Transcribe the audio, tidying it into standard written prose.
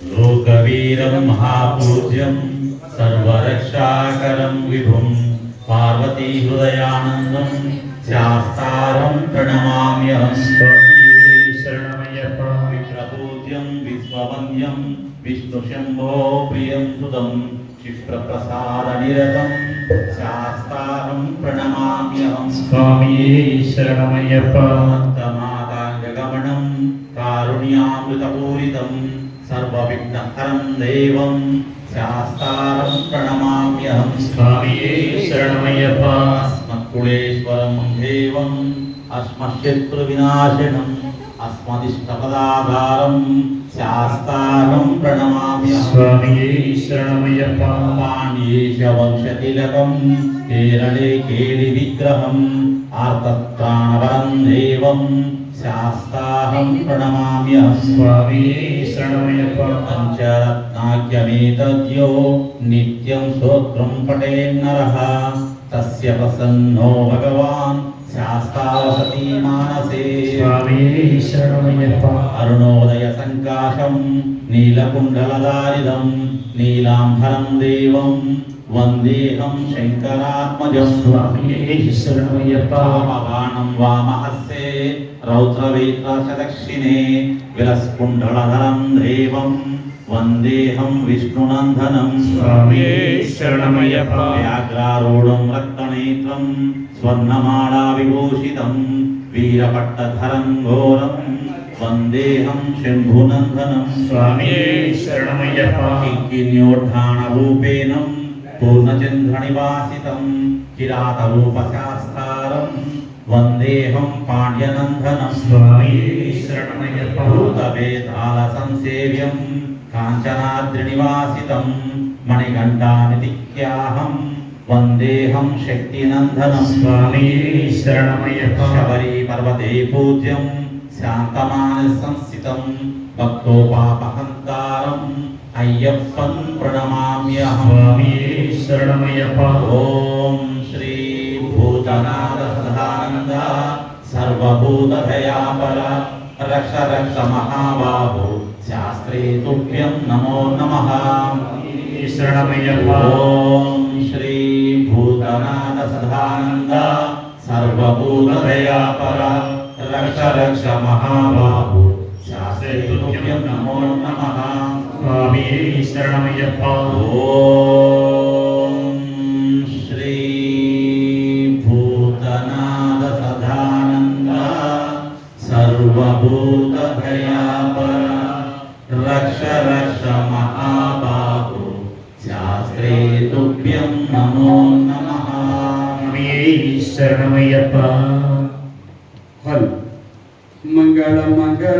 लोकवीरं महापूज्यं सर्वरक्षाकरं विभुं पार्वती हृदयानन्दं शास्तारं प्रणमाम्यहं। शरणमय्यप्पा विप्रपूज्यं विश्ववन्द्यं विष्णुशम्भो प्रियं सुतं क्षिप्रप्रसादनिरतं शास्तारं प्रणमाम्यहं। स्वामी शरणमय्यप्पा माताङ्गगमनं कारुण्यामृतपूरितं सर्वविघ्नहरं देवं शास्तारं प्रणमाम्यहं। स्वामी शरणमय्यप्पा अस्मत्कुलेश्वरं देवम् अस्मच्छत्रुविनाशिनम् अस्मदिष्टपदाधारं शास्तारं प्रणमाम्यहं। स्वामी शरणमय्यप्पा पाण्ड्येशवंशतिलकं केरळे केलिविग्रहम् आर्तत्राणवरं देवं शास्ताहं प्रणमाम्यहं। स्वामी शरणमय्यप्पा पञ्चरत्नाख्यमेतद्यो नित्यं स्तोत्रं पठेन्नरः तस्य प्रसन्नो भगवान् शास्तावसति मानसे। स्वामी शरणमय्यप्पा अरुणोदय संकाशं नीलकुण्डलधारिदं नीलाम्बरं देवं वन्देऽहं शङ्करात्मजं। स्वामी शरणमय्यप्पा वामबाणं वामहस्ते रौद्रवेत्रशदक्षिणे विलस्कुण्डलधरं देवं वन्देऽहं विष्णुनन्दनं। स्वामी शरणमय्यप्पा व्याघ्रारूढं रक्तनेत्रं स्वर्णमालाविभूषितं वीरपट्टधरं घोरं वन्देऽहं शम्भुनन्दनं। स्वामी शरणमय्यप्पा किङ्किण्योद्धानरूपेण पूर्णचन्द्रनिवासितं किरातरूपशास्तारं वन्देऽहं पाण्ड्यनन्दनं। स्वामी शरणमय्यप्पा भूतवेतालसंसेव्यं काञ्चनाद्रिनिवासितं मणिकण्ठामितिक्याहं वन्देऽहं शक्तिनन्दनं। स्वामी शरणमय्यप्पा शबरीपर्वते पूज्यं शान्तमानसंस्थितं भक्तोपापहन्तारम् अय्यप्पं प्रणमाम्यहं। स्वामी शरणमय्यप्पा ॐ श्री भूतनाथ सदानन्द सर्वभूतदयापर रक्ष रक्ष महाबाहो शास्त्रे तुभ्यं नमो नमः। शरणमय्यप्पा ॐ श्री भूतनाथ सदानन्द सर्वभूतदयापर रक्ष रक्ष महाबाहो शास्त्रे तुभ्यं नमो नमः। स्वामी शरणमय्यप्पा ॐ श्री भूतनाथ सदानन्द सर्वभूतदयापर रक्ष रक्ष महाबाहो शास्त्रे तुभ्यं नमो नमः। स्वामी शरणमय्यप्पा मंगल मंगल